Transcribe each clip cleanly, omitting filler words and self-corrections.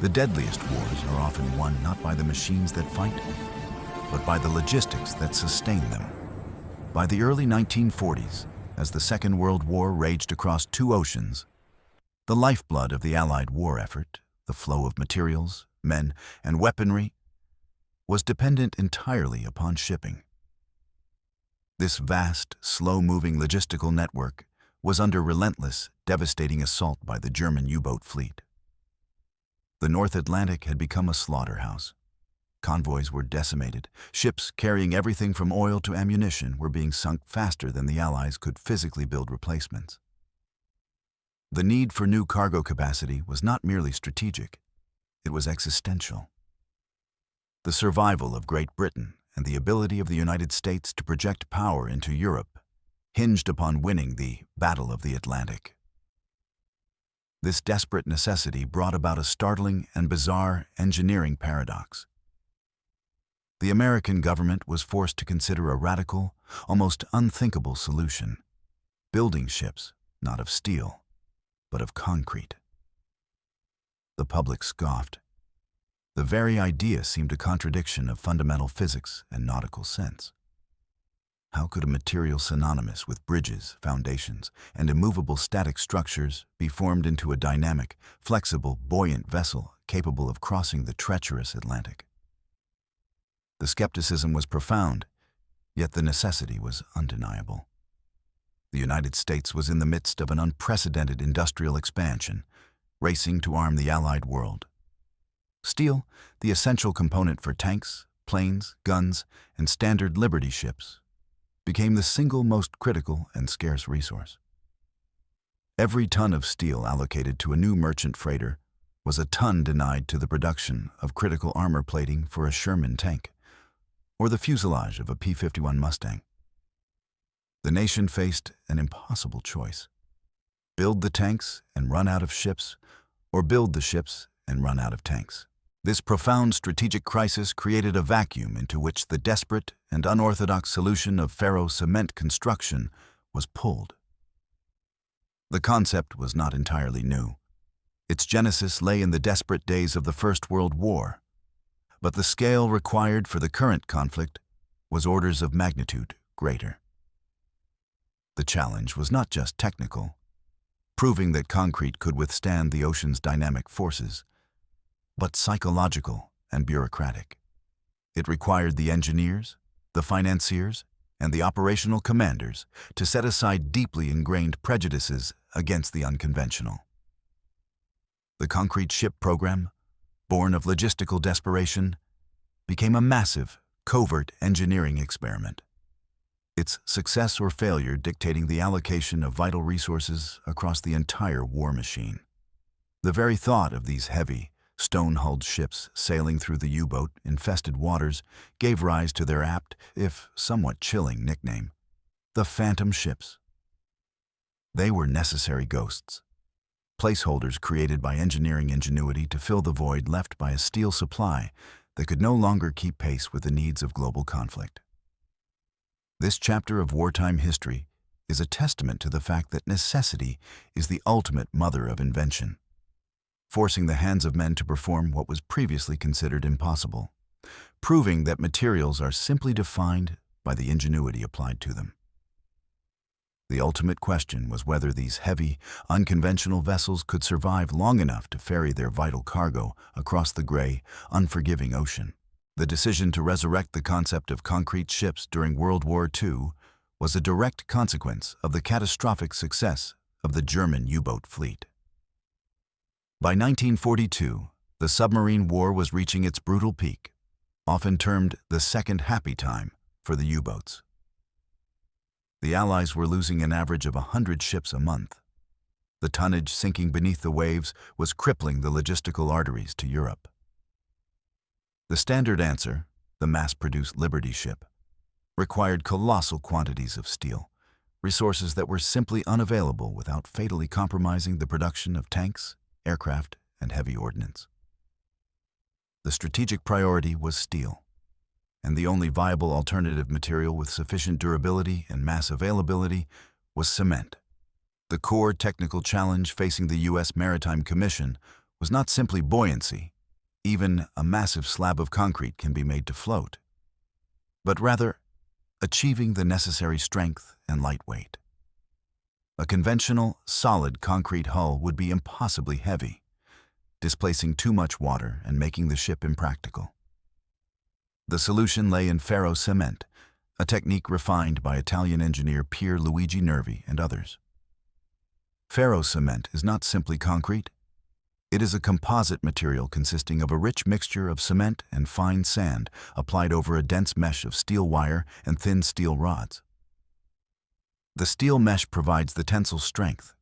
The deadliest wars are often won not by the machines that fight, but by the logistics that sustain them. By the early 1940s, as the Second World War raged across two oceans, the lifeblood of the Allied war effort, the flow of materials, men, and weaponry, was dependent entirely upon shipping. This vast, slow-moving logistical network was under relentless, devastating assault by the German U-boat fleet. The North Atlantic had become a slaughterhouse. Convoys were decimated. Ships carrying everything from oil to ammunition were being sunk faster than the Allies could physically build replacements. The need for new cargo capacity was not merely strategic, it was existential. The survival of Great Britain and the ability of the United States to project power into Europe hinged upon winning the Battle of the Atlantic. This desperate necessity brought about a startling and bizarre engineering paradox. The American government was forced to consider a radical, almost unthinkable solution: building ships not of steel, but of concrete. The public scoffed. The very idea seemed a contradiction of fundamental physics and nautical sense. How could a material synonymous with bridges, foundations, and immovable static structures be formed into a dynamic, flexible, buoyant vessel capable of crossing the treacherous Atlantic? The skepticism was profound, yet the necessity was undeniable. The United States was in the midst of an unprecedented industrial expansion, racing to arm the Allied world. Steel, the essential component for tanks, planes, guns, and standard Liberty ships, became the single most critical and scarce resource. Every ton of steel allocated to a new merchant freighter was a ton denied to the production of critical armor plating for a Sherman tank, or the fuselage of a P-51 Mustang. The nation faced an impossible choice: build the tanks and run out of ships, or build the ships and run out of tanks. This profound strategic crisis created a vacuum into which the desperate and unorthodox solution of ferro-cement construction was pulled. The concept was not entirely new. Its genesis lay in the desperate days of the First World War, but the scale required for the current conflict was orders of magnitude greater. The challenge was not just technical, proving that concrete could withstand the ocean's dynamic forces, but psychological and bureaucratic. It required the engineers, the financiers, and the operational commanders to set aside deeply ingrained prejudices against the unconventional. The concrete ship program, born of logistical desperation, became a massive, covert engineering experiment. Its success or failure dictating the allocation of vital resources across the entire war machine. The very thought of these heavy, stone-hulled ships sailing through the U-boat-infested waters gave rise to their apt, if somewhat chilling, nickname, the Phantom Ships. They were necessary ghosts, placeholders created by engineering ingenuity to fill the void left by a steel supply that could no longer keep pace with the needs of global conflict. This chapter of wartime history is a testament to the fact that necessity is the ultimate mother of invention, forcing the hands of men to perform what was previously considered impossible, proving that materials are simply defined by the ingenuity applied to them. The ultimate question was whether these heavy, unconventional vessels could survive long enough to ferry their vital cargo across the gray, unforgiving ocean. The decision to resurrect the concept of concrete ships during World War II was a direct consequence of the catastrophic success of the German U-boat fleet. By 1942, the submarine war was reaching its brutal peak, often termed the second happy time for the U-boats. The Allies were losing an average of 100 ships a month. The tonnage sinking beneath the waves was crippling the logistical arteries to Europe. The standard answer, the mass-produced Liberty ship, required colossal quantities of steel, resources that were simply unavailable without fatally compromising the production of tanks, aircraft, and heavy ordnance. The strategic priority was steel, and the only viable alternative material with sufficient durability and mass availability was cement. The core technical challenge facing the U.S. Maritime Commission was not simply buoyancy, Even a massive slab of concrete can be made to float, but rather achieving the necessary strength and lightweight. A conventional, solid concrete hull would be impossibly heavy, displacing too much water and making the ship impractical. The solution lay in ferro-cement, a technique refined by Italian engineer Pier Luigi Nervi and others. Ferro-cement is not simply concrete. It is a composite material consisting of a rich mixture of cement and fine sand applied over a dense mesh of steel wire and thin steel rods. The steel mesh provides the tensile strength,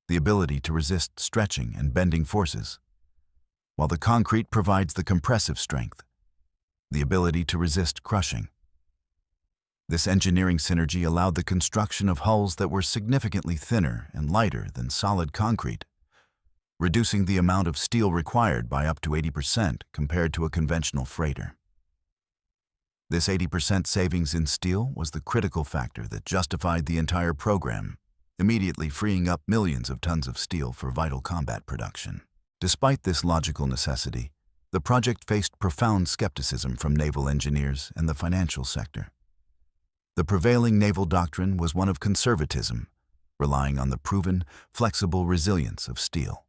the ability to resist stretching and bending forces, while the concrete provides the compressive strength, the ability to resist crushing. This engineering synergy allowed the construction of hulls that were significantly thinner and lighter than solid concrete, reducing the amount of steel required by up to 80% compared to a conventional freighter. This 80% savings in steel was the critical factor that justified the entire program, immediately freeing up millions of tons of steel for vital combat production. Despite this logical necessity, the project faced profound skepticism from naval engineers and the financial sector. The prevailing naval doctrine was one of conservatism, relying on the proven, flexible resilience of steel.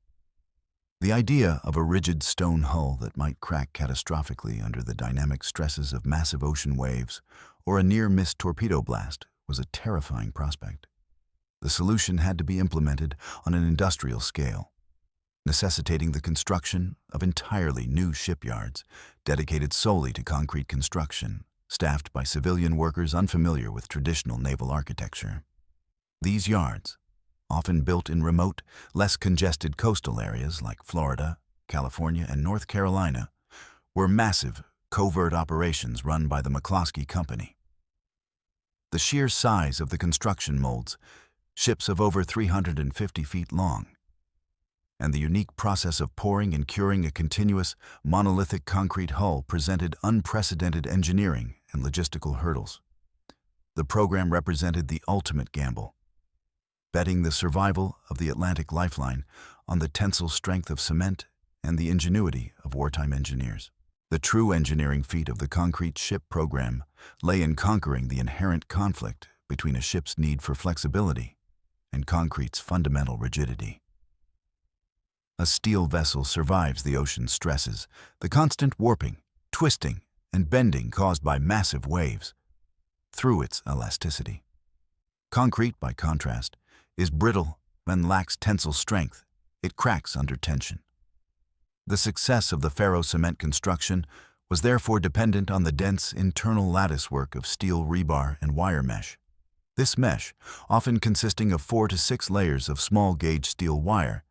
The idea of a rigid stone hull that might crack catastrophically under the dynamic stresses of massive ocean waves or a near-miss torpedo blast was a terrifying prospect. The solution had to be implemented on an industrial scale, necessitating the construction of entirely new shipyards dedicated solely to concrete construction, staffed by civilian workers unfamiliar with traditional naval architecture. These yards, often built in remote, less congested coastal areas like Florida, California, and North Carolina, were massive, covert operations run by the McCloskey Company. The sheer size of the construction molds, ships of over 350 feet long, and the unique process of pouring and curing a continuous, monolithic concrete hull presented unprecedented engineering and logistical hurdles. The program represented the ultimate gamble, betting the survival of the Atlantic lifeline on the tensile strength of cement and the ingenuity of wartime engineers. The true engineering feat of the concrete ship program lay in conquering the inherent conflict between a ship's need for flexibility and concrete's fundamental rigidity. A steel vessel survives the ocean's stresses, the constant warping, twisting, and bending caused by massive waves, through its elasticity. Concrete, by contrast, is brittle and lacks tensile strength. It cracks under tension. The success of the ferro-cement construction was therefore dependent on the dense internal lattice work of steel rebar and wire mesh. This mesh, often consisting of 4 to 6 layers of small-gauge steel wire,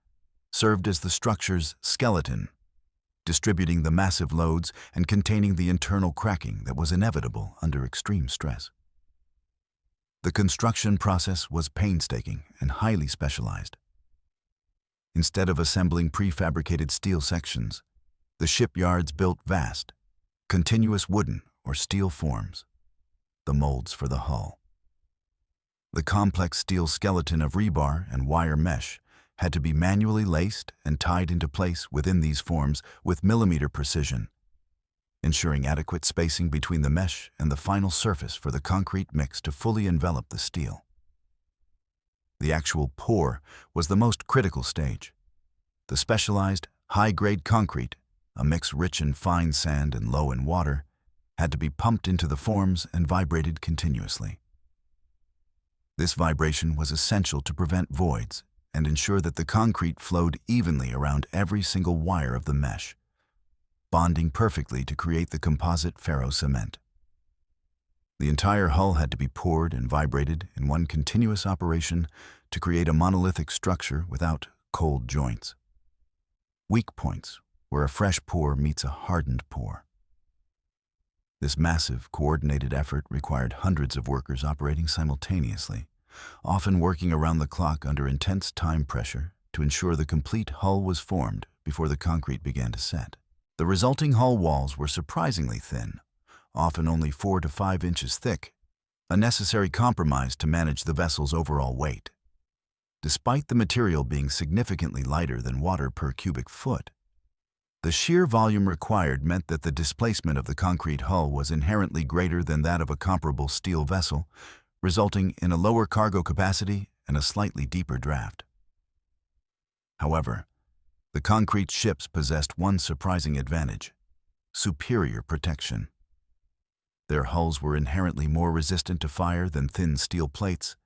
served as the structure's skeleton, distributing the massive loads and containing the internal cracking that was inevitable under extreme stress. The construction process was painstaking and highly specialized. Instead of assembling prefabricated steel sections, the shipyards built vast, continuous wooden or steel forms, the molds for the hull. The complex steel skeleton of rebar and wire mesh had to be manually laced and tied into place within these forms with millimeter precision, ensuring adequate spacing between the mesh and the final surface for the concrete mix to fully envelop the steel. The actual pour was the most critical stage. The specialized, high-grade concrete, a mix rich in fine sand and low in water, had to be pumped into the forms and vibrated continuously. This vibration was essential to prevent voids and ensure that the concrete flowed evenly around every single wire of the mesh, bonding perfectly to create the composite ferro-cement. The entire hull had to be poured and vibrated in one continuous operation to create a monolithic structure without cold joints. Weak points, where a fresh pour meets a hardened pour. This massive, coordinated effort required hundreds of workers operating simultaneously, often working around the clock under intense time pressure to ensure the complete hull was formed before the concrete began to set. The resulting hull walls were surprisingly thin, often only 4 to 5 inches thick, a necessary compromise to manage the vessel's overall weight. Despite the material being significantly lighter than water per cubic foot, The sheer volume required meant that the displacement of the concrete hull was inherently greater than that of a comparable steel vessel, resulting in a lower cargo capacity and a slightly deeper draft. However, the concrete ships possessed one surprising advantage: superior protection. Their hulls were inherently more resistant to fire than thin steel plates,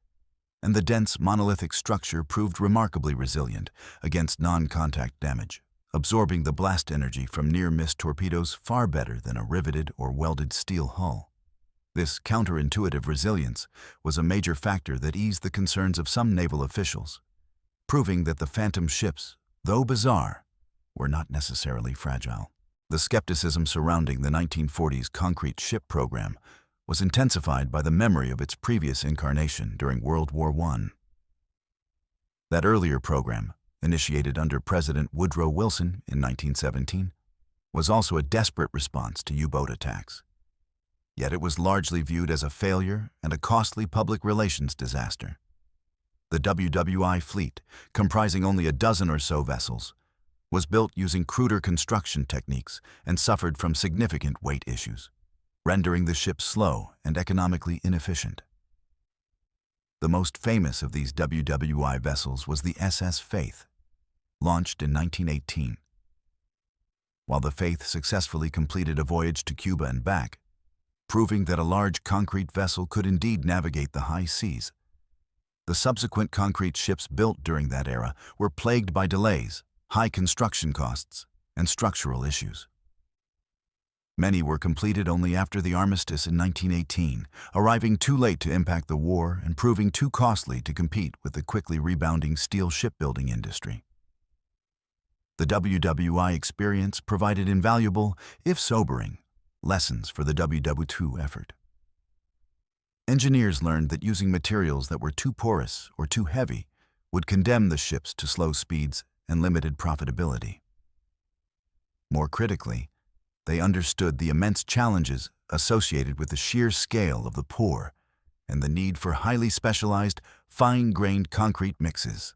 and the dense monolithic structure proved remarkably resilient against non-contact damage, absorbing the blast energy from near-miss torpedoes far better than a riveted or welded steel hull. This counterintuitive resilience was a major factor that eased the concerns of some naval officials, proving that the phantom ships, though bizarre, were not necessarily fragile. The skepticism surrounding the 1940s concrete ship program was intensified by the memory of its previous incarnation during World War I. That earlier program, initiated under President Woodrow Wilson in 1917, was also a desperate response to U-boat attacks. Yet it was largely viewed as a failure and a costly public relations disaster. The WWI fleet, comprising only a dozen or so vessels, was built using cruder construction techniques and suffered from significant weight issues, rendering the ships slow and economically inefficient. The most famous of these WWI vessels was the SS Faith, launched in 1918. While the Faith successfully completed a voyage to Cuba and back, proving that a large concrete vessel could indeed navigate the high seas, the subsequent concrete ships built during that era were plagued by delays, high construction costs, and structural issues. Many were completed only after the armistice in 1918, arriving too late to impact the war and proving too costly to compete with the quickly rebounding steel shipbuilding industry. The WWI experience provided invaluable, if sobering, lessons for the WW2 effort. Engineers learned that using materials that were too porous or too heavy would condemn the ships to slow speeds and limited profitability. More critically, they understood the immense challenges associated with the sheer scale of the pour and the need for highly specialized, fine-grained concrete mixes.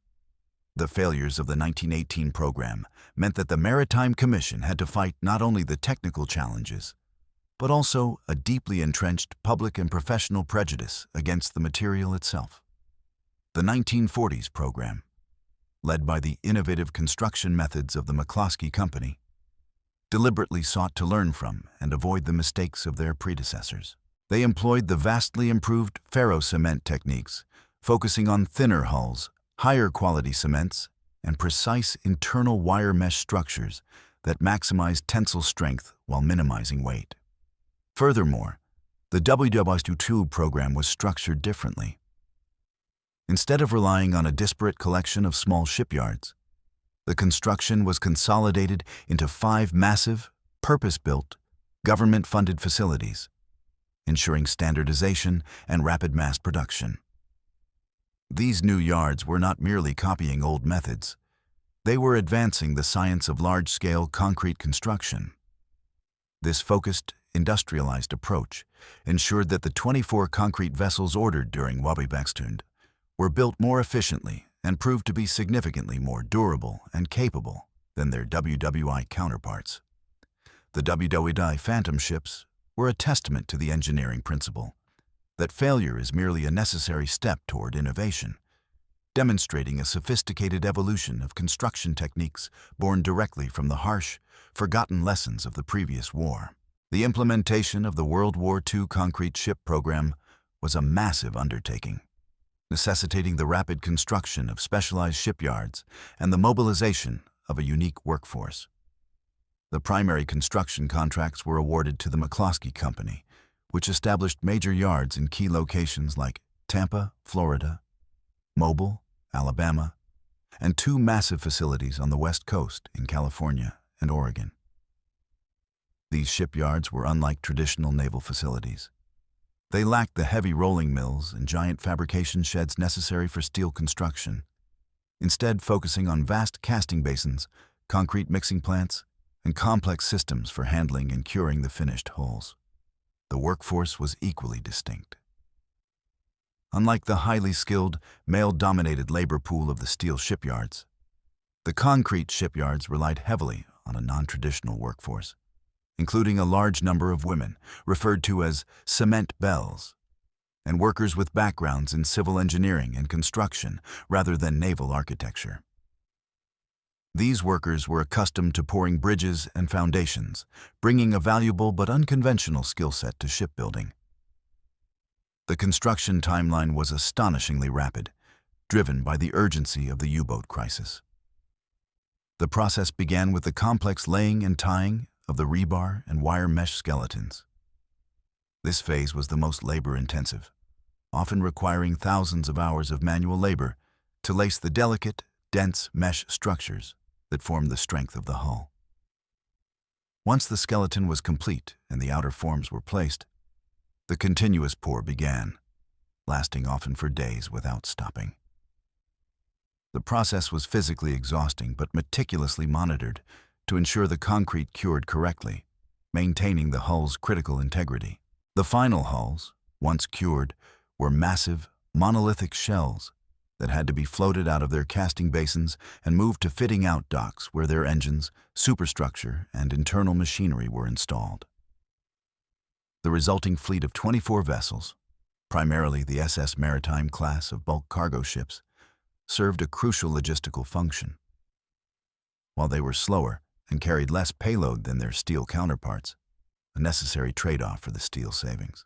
The failures of the 1918 program meant that the Maritime Commission had to fight not only the technical challenges, but also a deeply entrenched public and professional prejudice against the material itself. The 1940s program, led by the innovative construction methods of the McCloskey Company, deliberately sought to learn from and avoid the mistakes of their predecessors. They employed the vastly improved ferro-cement techniques, focusing on thinner hulls, higher quality cements, and precise internal wire mesh structures that maximized tensile strength while minimizing weight. Furthermore, the WW2 program was structured differently. Instead of relying on a disparate collection of small shipyards, the construction was consolidated into 5 massive, purpose-built, government-funded facilities, ensuring standardization and rapid mass production. These new yards were not merely copying old methods. They were advancing the science of large-scale concrete construction. This focused, industrialized approach ensured that the 24 concrete vessels ordered during Wabi-Bakstund were built more efficiently and proved to be significantly more durable and capable than their WWI counterparts. The WWI Phantom ships were a testament to the engineering principle that failure is merely a necessary step toward innovation, demonstrating a sophisticated evolution of construction techniques born directly from the harsh, forgotten lessons of the previous war. The implementation of the World War II concrete ship program was a massive undertaking, necessitating the rapid construction of specialized shipyards and the mobilization of a unique workforce. The primary construction contracts were awarded to the McCloskey Company, which established major yards in key locations like Tampa, Florida, Mobile, Alabama, and 2 massive facilities on the West Coast in California and Oregon. These shipyards were unlike traditional naval facilities. They lacked the heavy rolling mills and giant fabrication sheds necessary for steel construction, instead focusing on vast casting basins, concrete mixing plants, and complex systems for handling and curing the finished hulls. The workforce was equally distinct. Unlike the highly skilled, male-dominated labor pool of the steel shipyards, the concrete shipyards relied heavily on a non-traditional workforce, including a large number of women, referred to as cement belles, and workers with backgrounds in civil engineering and construction rather than naval architecture. These workers were accustomed to pouring bridges and foundations, bringing a valuable but unconventional skill set to shipbuilding. The construction timeline was astonishingly rapid, driven by the urgency of the U-boat crisis. The process began with the complex laying and tying of the rebar and wire mesh skeletons. This phase was the most labor-intensive, often requiring thousands of hours of manual labor to lace the delicate, dense mesh structures that formed the strength of the hull. Once the skeleton was complete and the outer forms were placed, the continuous pour began, lasting often for days without stopping. The process was physically exhausting but meticulously monitored to ensure the concrete cured correctly, maintaining the hull's critical integrity. The final hulls, once cured, were massive, monolithic shells that had to be floated out of their casting basins and moved to fitting-out docks where their engines, superstructure, and internal machinery were installed. The resulting fleet of 24 vessels, primarily the SS Maritime class of bulk cargo ships, served a crucial logistical function. While they were slower and carried less payload than their steel counterparts, a necessary trade-off for the steel savings,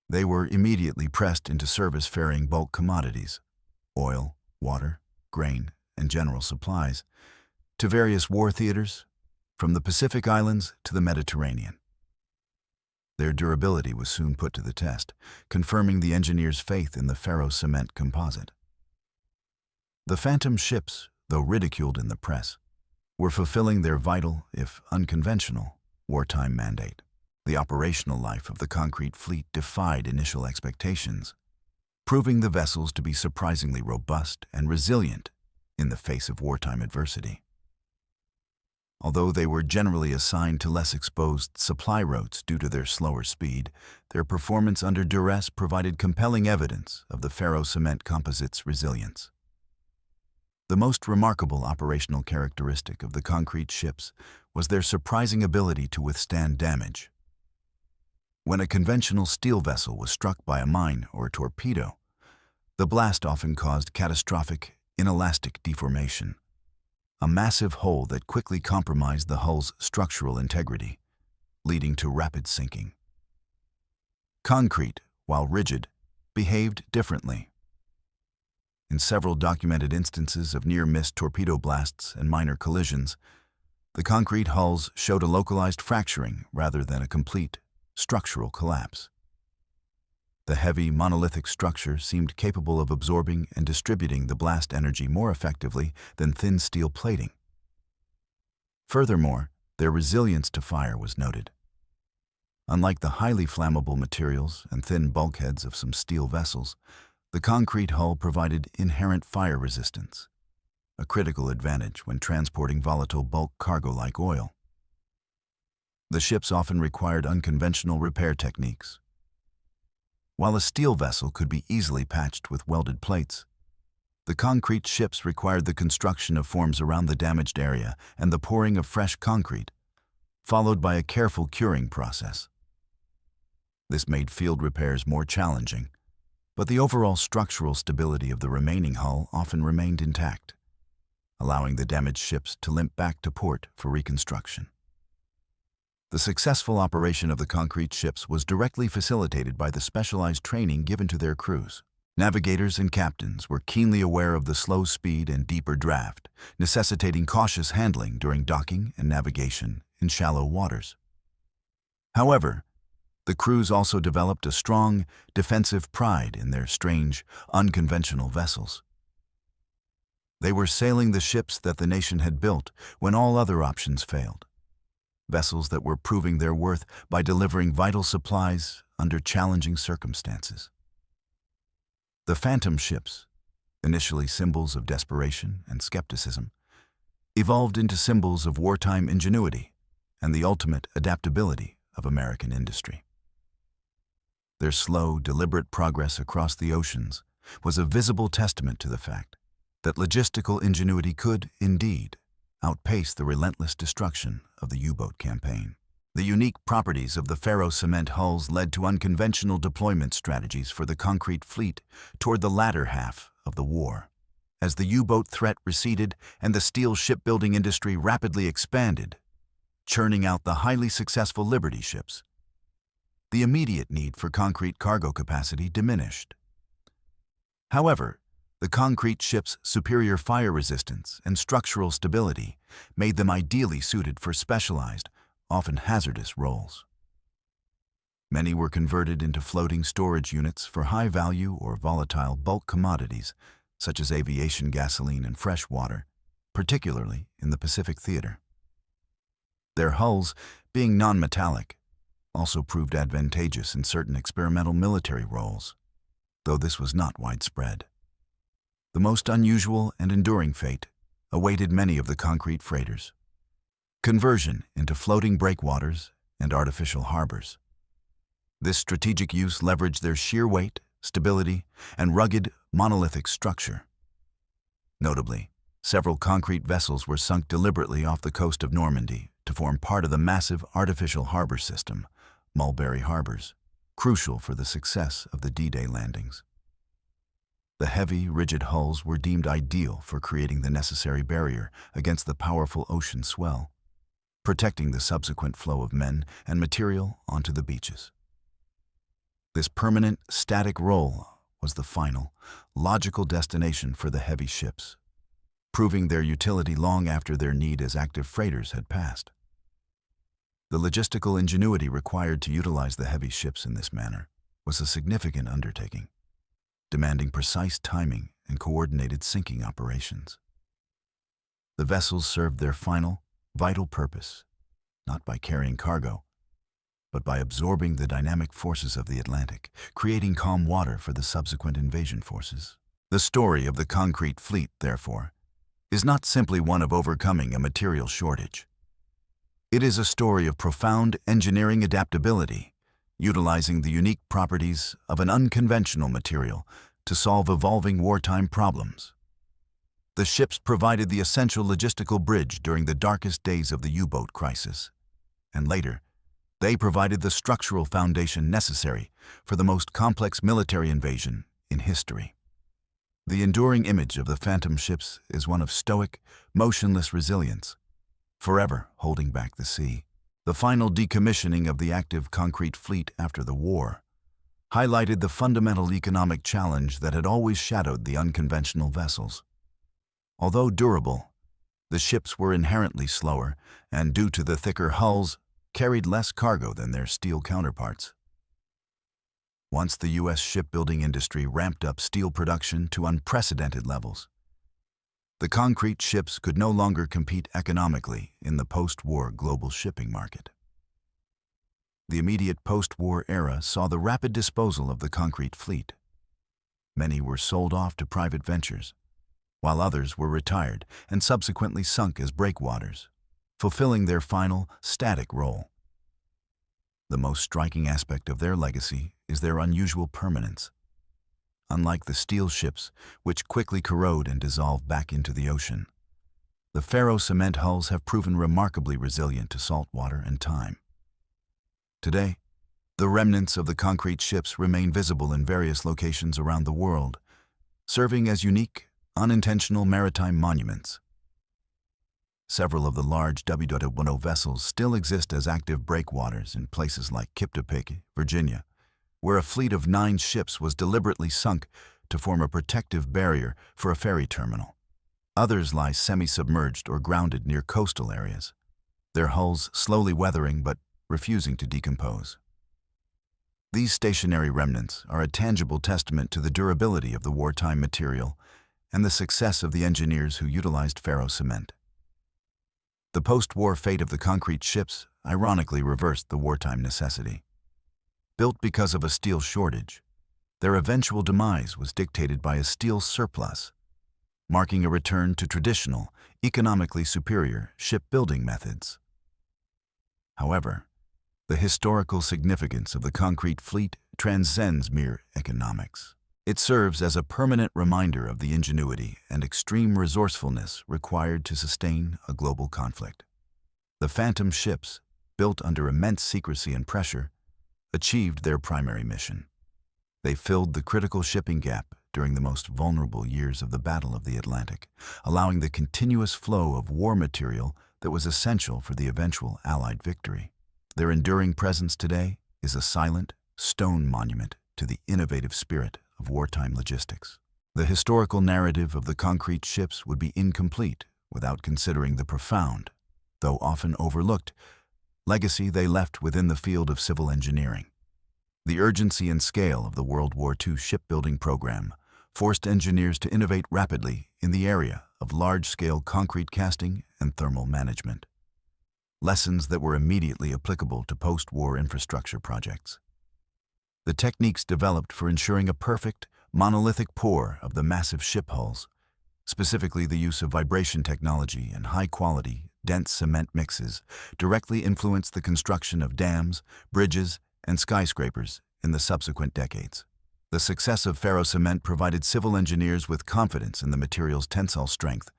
they were immediately pressed into service ferrying bulk commodities, oil, water, grain, and general supplies, to various war theaters, from the Pacific Islands to the Mediterranean. Their durability was soon put to the test, confirming the engineers' faith in the ferro-cement composite. The Phantom ships, though ridiculed in the press, were fulfilling their vital, if unconventional, wartime mandate. The operational life of the concrete fleet defied initial expectations, proving the vessels to be surprisingly robust and resilient in the face of wartime adversity. Although they were generally assigned to less exposed supply routes due to their slower speed, their performance under duress provided compelling evidence of the ferro-cement composite's resilience. The most remarkable operational characteristic of the concrete ships was their surprising ability to withstand damage. When a conventional steel vessel was struck by a mine or a torpedo, the blast often caused catastrophic, inelastic deformation, a massive hole that quickly compromised the hull's structural integrity, leading to rapid sinking. Concrete, while rigid, behaved differently. In several documented instances of near-miss torpedo blasts and minor collisions, the concrete hulls showed a localized fracturing rather than a complete structural collapse. The heavy, monolithic structure seemed capable of absorbing and distributing the blast energy more effectively than thin steel plating. Furthermore, their resilience to fire was noted. Unlike the highly flammable materials and thin bulkheads of some steel vessels, the concrete hull provided inherent fire resistance, a critical advantage when transporting volatile bulk cargo like oil. The ships often required unconventional repair techniques. While a steel vessel could be easily patched with welded plates, the concrete ships required the construction of forms around the damaged area and the pouring of fresh concrete, followed by a careful curing process. This made field repairs more challenging, but the overall structural stability of the remaining hull often remained intact, allowing the damaged ships to limp back to port for reconstruction. The successful operation of the concrete ships was directly facilitated by the specialized training given to their crews. Navigators and captains were keenly aware of the slow speed and deeper draft, necessitating cautious handling during docking and navigation in shallow waters. However, the crews also developed a strong, defensive pride in their strange, unconventional vessels. They were sailing the ships that the nation had built when all other options failed. Vessels that were proving their worth by delivering vital supplies under challenging circumstances. The Phantom ships, initially symbols of desperation and skepticism, evolved into symbols of wartime ingenuity and the ultimate adaptability of American industry. Their slow, deliberate progress across the oceans was a visible testament to the fact that logistical ingenuity could, indeed, outpaced the relentless destruction of the U-boat campaign. The unique properties of the ferro-cement hulls led to unconventional deployment strategies for the concrete fleet toward the latter half of the war. As the U-boat threat receded and the steel shipbuilding industry rapidly expanded, churning out the highly successful Liberty ships, the immediate need for concrete cargo capacity diminished. However, the concrete ships' superior fire resistance and structural stability made them ideally suited for specialized, often hazardous roles. Many were converted into floating storage units for high-value or volatile bulk commodities, such as aviation gasoline and fresh water, particularly in the Pacific theater. Their hulls, being non-metallic, also proved advantageous in certain experimental military roles, though this was not widespread. The most unusual and enduring fate awaited many of the concrete freighters: conversion into floating breakwaters and artificial harbors. This strategic use leveraged their sheer weight, stability, and rugged, monolithic structure. Notably, several concrete vessels were sunk deliberately off the coast of Normandy to form part of the massive artificial harbor system, Mulberry Harbors, crucial for the success of the D-Day landings. The heavy, rigid hulls were deemed ideal for creating the necessary barrier against the powerful ocean swell, protecting the subsequent flow of men and material onto the beaches. This permanent, static role was the final, logical destination for the heavy ships, proving their utility long after their need as active freighters had passed. The logistical ingenuity required to utilize the heavy ships in this manner was a significant undertaking, demanding precise timing and coordinated sinking operations. The vessels served their final, vital purpose, not by carrying cargo, but by absorbing the dynamic forces of the Atlantic, creating calm water for the subsequent invasion forces. The story of the concrete fleet, therefore, is not simply one of overcoming a material shortage. It is a story of profound engineering adaptability, utilizing the unique properties of an unconventional material to solve evolving wartime problems. The ships provided the essential logistical bridge during the darkest days of the U-boat crisis, and later, they provided the structural foundation necessary for the most complex military invasion in history. The enduring image of the Phantom ships is one of stoic, motionless resilience, forever holding back the sea. The final decommissioning of the active concrete fleet after the war highlighted the fundamental economic challenge that had always shadowed the unconventional vessels. Although durable, the ships were inherently slower and, due to the thicker hulls, carried less cargo than their steel counterparts. Once the U.S. shipbuilding industry ramped up steel production to unprecedented levels, the concrete ships could no longer compete economically in the post-war global shipping market. The immediate post-war era saw the rapid disposal of the concrete fleet. Many were sold off to private ventures, while others were retired and subsequently sunk as breakwaters, fulfilling their final, static role. The most striking aspect of their legacy is their unusual permanence. Unlike the steel ships, which quickly corrode and dissolve back into the ocean, the ferro-cement hulls have proven remarkably resilient to salt water and time. Today, the remnants of the concrete ships remain visible in various locations around the world, serving as unique, unintentional maritime monuments. Several of the large W.10 vessels still exist as active breakwaters in places like Kiptopeke, Virginia, where a fleet of 9 ships was deliberately sunk to form a protective barrier for a ferry terminal. Others lie semi-submerged or grounded near coastal areas, their hulls slowly weathering but refusing to decompose. These stationary remnants are a tangible testament to the durability of the wartime material and the success of the engineers who utilized ferro-cement. The post-war fate of the concrete ships ironically reversed the wartime necessity. Built because of a steel shortage, their eventual demise was dictated by a steel surplus, marking a return to traditional, economically superior shipbuilding methods. However, the historical significance of the concrete fleet transcends mere economics. It serves as a permanent reminder of the ingenuity and extreme resourcefulness required to sustain a global conflict. The Phantom ships, built under immense secrecy and pressure, achieved their primary mission. They filled the critical shipping gap during the most vulnerable years of the Battle of the Atlantic, allowing the continuous flow of war material that was essential for the eventual Allied victory. Their enduring presence today is a silent, stone monument to the innovative spirit of wartime logistics. The historical narrative of the concrete ships would be incomplete without considering the profound, though often overlooked, legacy they left within the field of civil engineering. The urgency and scale of the World War II shipbuilding program forced engineers to innovate rapidly in the area of large-scale concrete casting and thermal management, lessons that were immediately applicable to post-war infrastructure projects. The techniques developed for ensuring a perfect, monolithic pour of the massive ship hulls, specifically the use of vibration technology and high-quality, dense cement mixes, directly influenced the construction of dams, bridges, and skyscrapers in the subsequent decades. The success of ferro-cement provided civil engineers with confidence in the material's tensile strength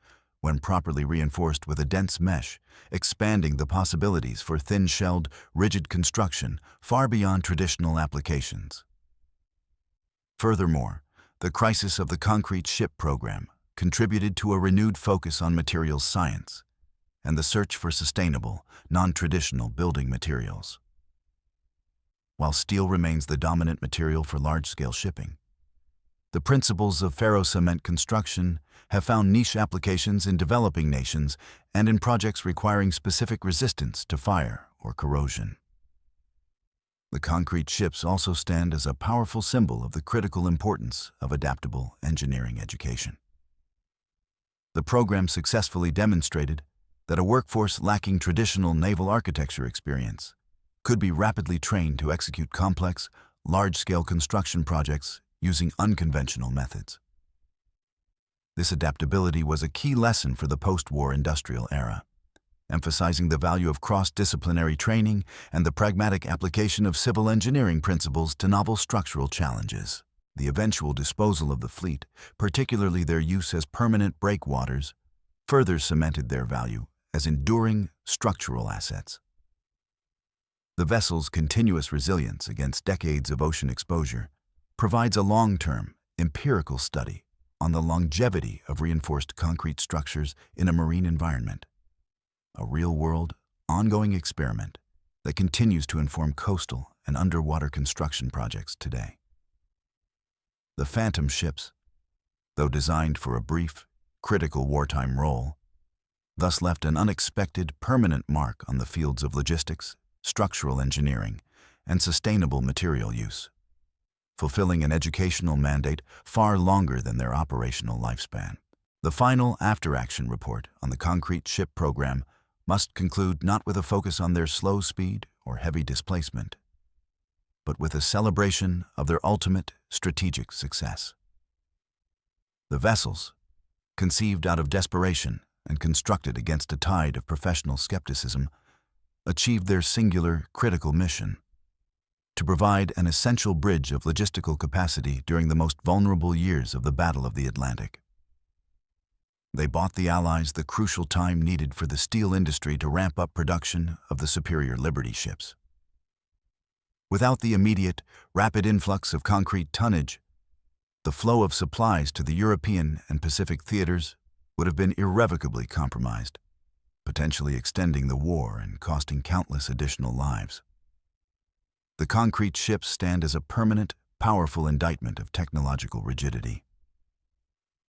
when properly reinforced with a dense mesh, expanding the possibilities for thin-shelled, rigid construction far beyond traditional applications. Furthermore, the crisis of the concrete ship program contributed to a renewed focus on materials science and the search for sustainable, non-traditional building materials. While steel remains the dominant material for large-scale shipping, the principles of ferro-cement construction have found niche applications in developing nations and in projects requiring specific resistance to fire or corrosion. The concrete ships also stand as a powerful symbol of the critical importance of adaptable engineering education. The program successfully demonstrated that a workforce lacking traditional naval architecture experience could be rapidly trained to execute complex, large-scale construction projects using unconventional methods. This adaptability was a key lesson for the post-war industrial era, emphasizing the value of cross-disciplinary training and the pragmatic application of civil engineering principles to novel structural challenges. The eventual disposal of the fleet, particularly their use as permanent breakwaters, further cemented their value as enduring structural assets. The vessel's continuous resilience against decades of ocean exposure provides a long-term, empirical study on the longevity of reinforced concrete structures in a marine environment, a real-world, ongoing experiment that continues to inform coastal and underwater construction projects today. The Phantom ships, though designed for a brief, critical wartime role, thus left an unexpected, permanent mark on the fields of logistics, structural engineering, and sustainable material use, fulfilling an educational mandate far longer than their operational lifespan. The final after-action report on the concrete ship program must conclude not with a focus on their slow speed or heavy displacement, but with a celebration of their ultimate strategic success. The vessels, conceived out of desperation and constructed against a tide of professional skepticism, achieved their singular, critical mission: to provide an essential bridge of logistical capacity during the most vulnerable years of the Battle of the Atlantic. They bought the Allies the crucial time needed for the steel industry to ramp up production of the superior Liberty ships. Without the immediate, rapid influx of concrete tonnage, the flow of supplies to the European and Pacific theaters would have been irrevocably compromised, potentially extending the war and costing countless additional lives. The concrete ships stand as a permanent, powerful indictment of technological rigidity.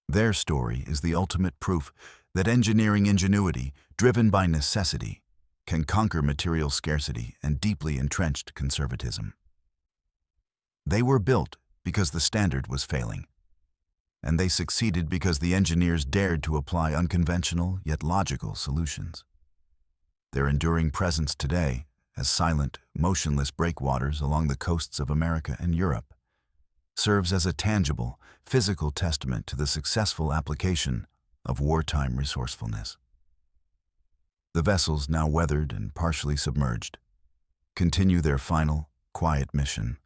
Their story is the ultimate proof that engineering ingenuity, driven by necessity, can conquer material scarcity and deeply entrenched conservatism. They were built because the standard was failing, and they succeeded because the engineers dared to apply unconventional yet logical solutions. Their enduring presence today, as silent, motionless breakwaters along the coasts of America and Europe, serves as a tangible, physical testament to the successful application of wartime resourcefulness. The vessels, now weathered and partially submerged, continue their final, quiet mission,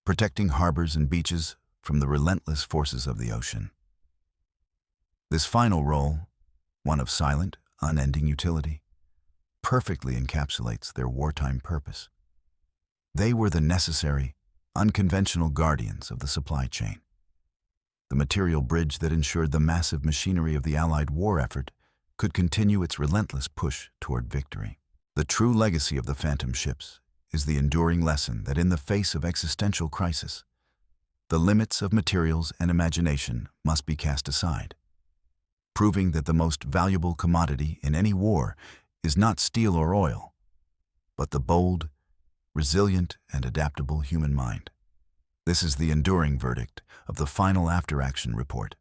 protecting harbors and beaches from the relentless forces of the ocean. This final role, one of silent, unending utility, perfectly encapsulates their wartime purpose. They were the necessary, unconventional guardians of the supply chain, the material bridge that ensured the massive machinery of the Allied war effort could continue its relentless push toward victory. The true legacy of the Phantom ships is the enduring lesson that in the face of existential crisis, the limits of materials and imagination must be cast aside, proving that the most valuable commodity in any war is not steel or oil, but the bold, resilient, and adaptable human mind. This is the enduring verdict of the final after-action report.